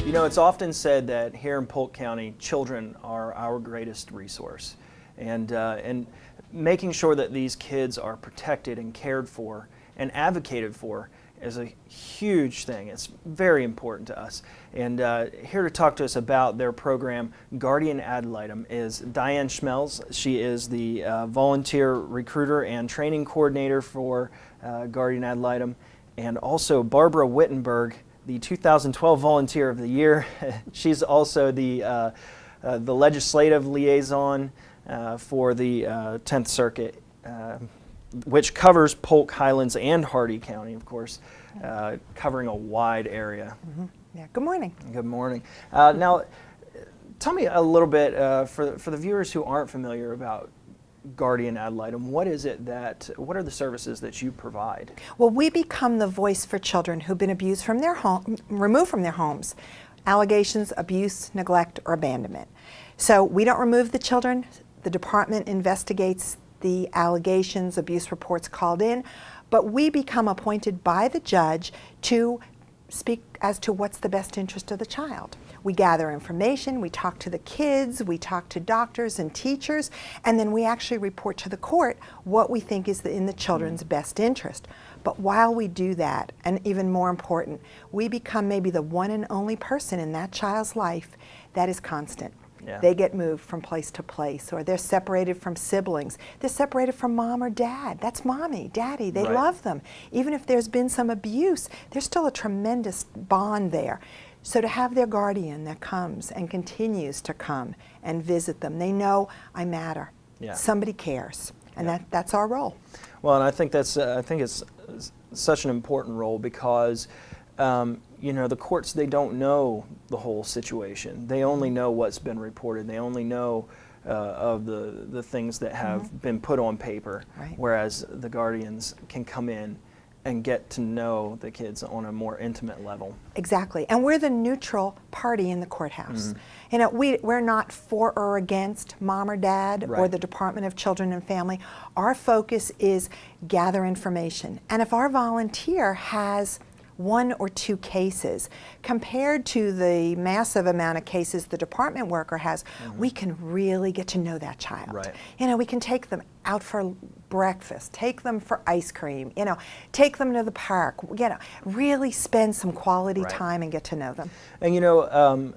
You know, it's often said that here in Polk County, children are our greatest resource. And making sure that these kids are protected and cared for and advocated for is a huge thing. It's very important to us. And here to talk to us about their program, Guardian Ad Litem, is Diane Schmelz. She is the volunteer recruiter and training coordinator for Guardian Ad Litem, and also Barbara Wittenberg, the 2012 Volunteer of the Year. She's also the legislative liaison for the 10th Circuit, which covers Polk, Highlands, and Hardy County, of course, covering a wide area. Mm-hmm. Yeah. Good morning. Good morning. Now, tell me a little bit, for the viewers who aren't familiar about Guardian Ad Litem, what are the services that you provide? Well, we become the voice for children who've been abused from their home, removed from their homes, allegations, abuse, neglect, or abandonment. So we don't remove the children. The department investigates the allegations, abuse reports called in, but we become appointed by the judge to speak as to what's the best interest of the child. We gather information, we talk to the kids, we talk to doctors and teachers, and then we actually report to the court what we think is in the children's best interest. But while we do that, and even more important, we become maybe the one and only person in that child's life that is constant. Yeah. They get moved from place to place, or they're separated from siblings. They're separated from mom or dad. That's mommy, daddy. They love them. Even if there's been some abuse, there's still a tremendous bond there. So to have their guardian that comes and continues to come and visit them, they know I matter. Yeah. Somebody cares, and that's our role. Well, and I think it's such an important role because you know, the courts, they don't know the whole situation. They only know what's been reported. They only know of the things that have been put on paper, whereas the guardians can come in and get to know the kids on a more intimate level. Exactly, and we're the neutral party in the courthouse. You know, we're not for or against mom or dad or the Department of Children and Family. Our focus is gather information, and if our volunteer has one or two cases, compared to the massive amount of cases the department worker has, we can really get to know that child. You know, we can take them out for breakfast, take them for ice cream, you know, take them to the park, you know, really spend some quality time and get to know them. And you know,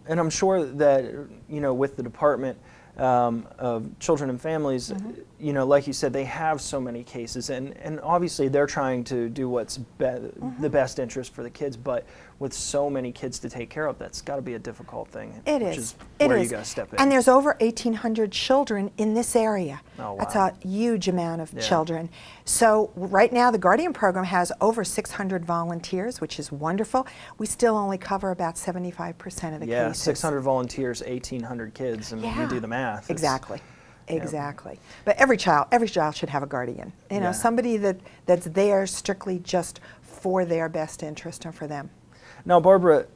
and I'm sure that, you know, with the Department of Children and Families, you know, like you said, they have so many cases, and obviously they're trying to do what's the best interest for the kids, but with so many kids to take care of, that's got to be a difficult thing. It which is. Where you got to step in. And there's over 1,800 children in this area. Oh, wow. That's a huge amount of children. So right now the Guardian program has over 600 volunteers, which is wonderful. We still only cover about 75% of the cases. Yeah, 600 volunteers, 1,800 kids, and you do the math. Exactly. Exactly. But every child should have a guardian. You know, somebody that's there strictly just for their best interest and for them. Now, Barbara,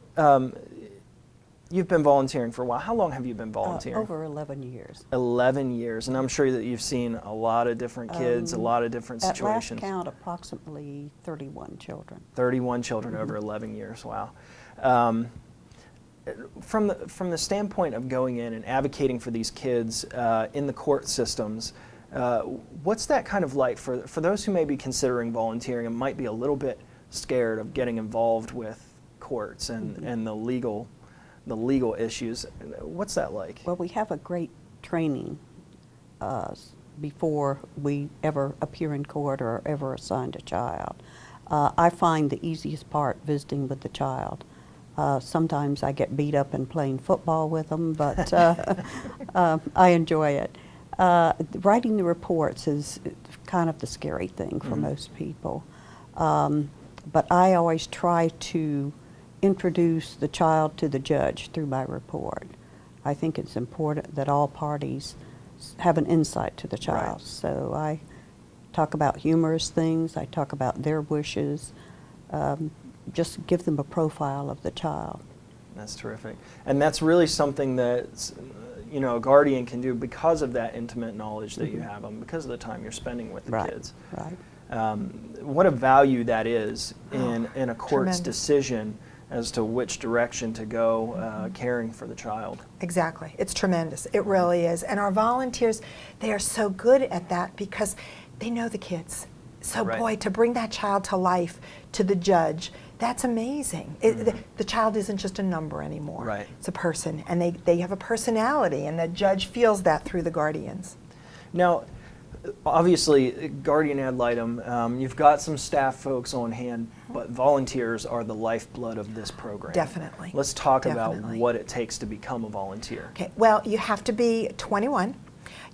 you've been volunteering for a while. How long have you been volunteering? Over 11 years. 11 years, and I'm sure that you've seen a lot of different kids, a lot of different situations. At last count, approximately 31 children. 31 children over 11 years, wow. From the standpoint of going in and advocating for these kids in the court systems, what's that kind of like for those who may be considering volunteering and might be a little bit scared of getting involved with courts and the legal issues? What's that like? Well, we have a great training before we ever appear in court or ever assigned a child. I find the easiest part visiting with the child. Sometimes I get beat up in playing football with them, but I enjoy it. Writing the reports is kind of the scary thing for most people. But I always try to introduce the child to the judge through my report. I think it's important that all parties have an insight to the child. So I talk about humorous things, I talk about their wishes, just give them a profile of the child. That's terrific. And that's really something that, you know, a guardian can do because of that intimate knowledge that you have them, because of the time you're spending with the kids. What a value that is in a court's decision as to which direction to go caring for the child. Exactly. It's tremendous. It really is. And our volunteers, they are so good at that because they know the kids. So Right. boy, to bring that child to life to the judge, that's amazing. The child isn't just a number anymore. Right. It's a person, and they have a personality, and the judge feels that through the guardians. Now, obviously, Guardian Ad Litem, you've got some staff folks on hand, but volunteers are the lifeblood of this program. Definitely. Let's talk about Definitely. what it takes to become a volunteer. Okay, well, you have to be 21.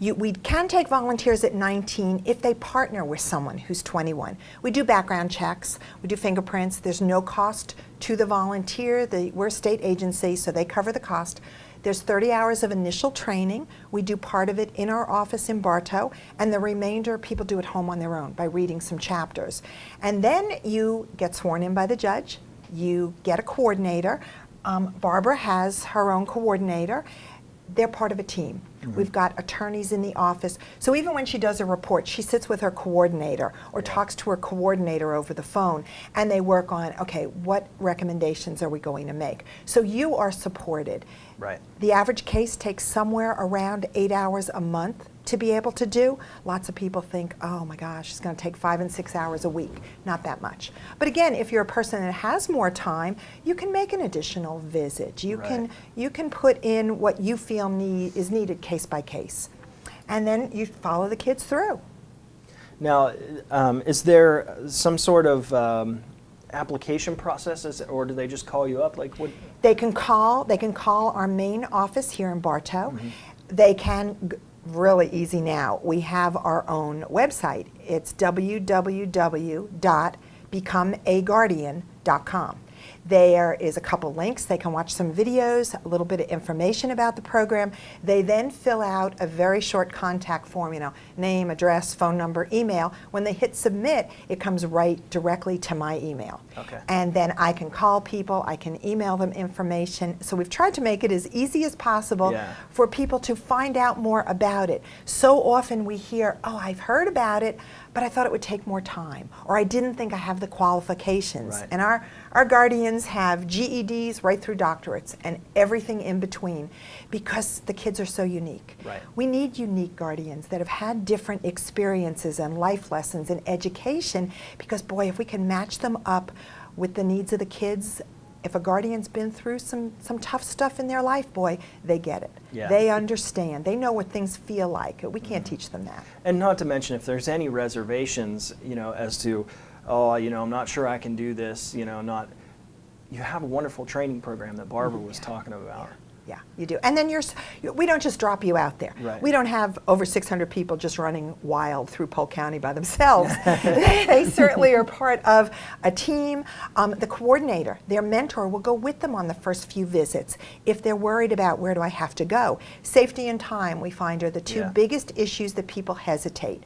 We can take volunteers at 19 if they partner with someone who's 21. We do background checks, we do fingerprints. There's no cost to the volunteer. We're a state agency, so they cover the cost. There's 30 hours of initial training. We do part of it in our office in Bartow, and the remainder people do at home on their own by reading some chapters. And then you get sworn in by the judge. You get a coordinator. Barbara has her own coordinator. They're part of a team. We've got attorneys in the office. So even when she does a report, she sits with her coordinator or talks to her coordinator over the phone, and they work on, okay, what recommendations are we going to make? So you are supported. Right. The average case takes somewhere around 8 hours a month to be able to do. Lots of people think, oh my gosh, it's going to take 5 and 6 hours a week. Not that much. But again, if you're a person that has more time, you can make an additional visit. You can put in what you feel is needed case by case. And then you follow the kids through. Now, is there some sort of application process, or do they just call you up? Like what? They can call our main office here in Bartow. They can, really easy now, we have our own website. It's www.becomeaguardian.com. There is a couple links. They can watch some videos, a little bit of information about the program. They then fill out a very short contact form, name, address, phone number, email. When they hit submit, it comes right directly to my email. Okay. And then I can call people, I can email them information. So we've tried to make it as easy as possible for people to find out more about it. So often we hear, oh, I've heard about it, but I thought it would take more time, or I didn't think I have the qualifications. Right. And our guardians have GEDs right through doctorates and everything in between because the kids are so unique. Right. We need unique guardians that have had different experiences and life lessons and education because, boy, if we can match them up with the needs of the kids, if a guardian's been through some tough stuff in their life, boy, they get it. Yeah. They understand. They know what things feel like. We can't teach them that. And not to mention, if there's any reservations, as to, oh, I'm not sure I can do this, you have a wonderful training program that Barbara was talking about. Yeah, you do. And then we don't just drop you out there. Right. We don't have over 600 people just running wild through Polk County by themselves. They certainly are part of a team. The coordinator, their mentor, will go with them on the first few visits if they're worried about where do I have to go. Safety and time, we find, are the two biggest issues that people hesitate.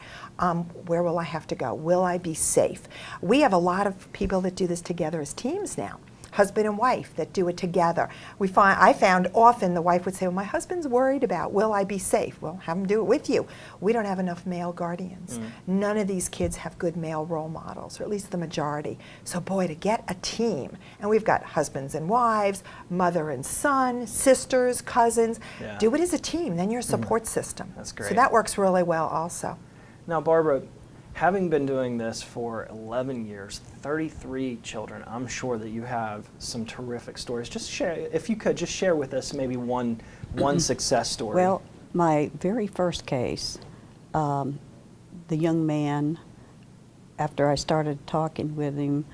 Where will I have to go? Will I be safe? We have a lot of people that do this together as teams now. Husband and wife that do it together. I found often the wife would say, well, my husband's worried about, will I be safe? Well, have him do it with you. We don't have enough male guardians. None of these kids have good male role models, or at least the majority. So boy, to get a team, and we've got husbands and wives, mother and son, sisters, cousins, do it as a team, then you're a support system. That's great. So that works really well also. Now, Barbara, having been doing this for 11 years, 33 children, I'm sure that you have some terrific stories. Just share, if you could, just share with us maybe one success story. Well, my very first case, the young man, after I started talking with him,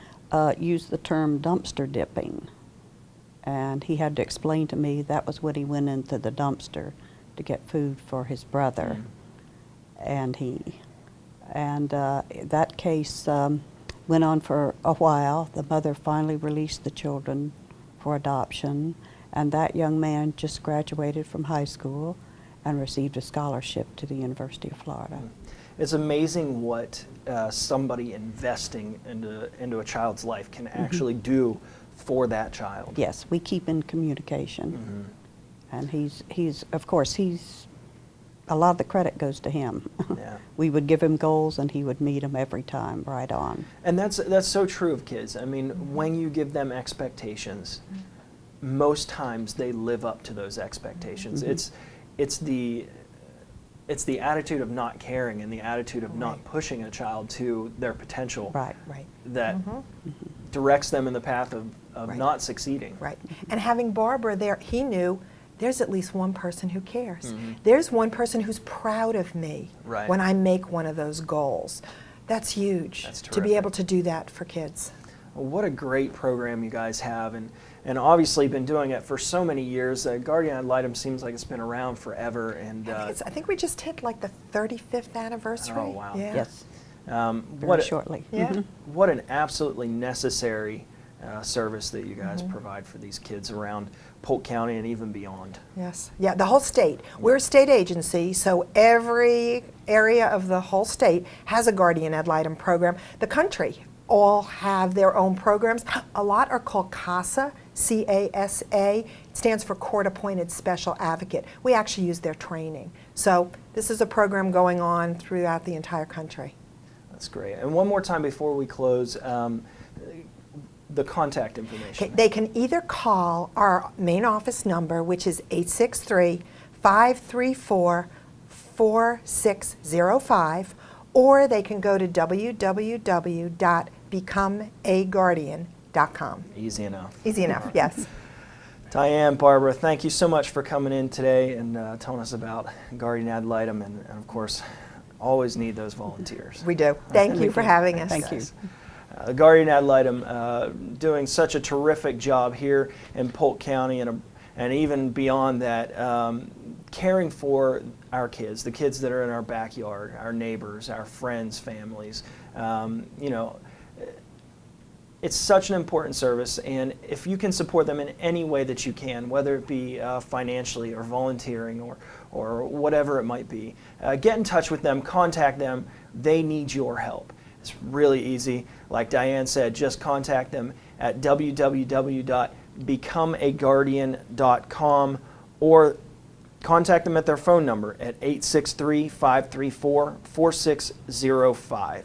used the term dumpster dipping. And he had to explain to me that was when he went into the dumpster to get food for his brother. And that case went on for a while. The mother finally released the children for adoption, and that young man just graduated from high school and received a scholarship to the University of Florida. It's amazing what somebody investing into a child's life can actually do for that child. Yes, we keep in communication. And he's of course, he's a lot of the credit goes to him. Yeah. We would give him goals and he would meet them every time, right on. And that's so true of kids. I mean, when you give them expectations, most times they live up to those expectations. It's the attitude of not caring and the attitude of not pushing a child to their potential Right. that directs them in the path of not succeeding. Right. And having Barbara there, he knew there's at least one person who cares. There's one person who's proud of me when I make one of those goals. That's huge. That's to be able to do that for kids. Well, what a great program you guys have, and obviously been doing it for so many years. Guardian Ad Litem seems like it's been around forever. And I think we just hit like the 35th anniversary. Oh, wow. Yeah. Yes, Very shortly. Yeah. What an absolutely necessary service that you guys provide for these kids around Polk County and even beyond. Yes. Yeah, the whole state. We're a state agency, so every area of the whole state has a Guardian Ad Litem program. The country all have their own programs. A lot are called CASA, C-A-S-A. It stands for Court Appointed Special Advocate. We actually use their training. So this is a program going on throughout the entire country. That's great. And one more time before we close, the contact information. Okay, they can either call our main office number, which is 863-534-4605, or they can go to www.becomeaguardian.com. Easy enough. Easy enough, yes. Diane, Barbara, thank you so much for coming in today and telling us about Guardian Ad Litem, and of course, always need those volunteers. We do. Thank you for having us. Thank you. Guardian Ad Litem doing such a terrific job here in Polk County and even beyond that, caring for our kids, the kids that are in our backyard, our neighbors, our friends, families. You know, it's such an important service, and if you can support them in any way that you can, whether it be financially or volunteering or whatever it might be, get in touch with them, contact them. They need your help. It's really easy. Like Diane said, just contact them at www.becomeaguardian.com or contact them at their phone number at 863-534-4605.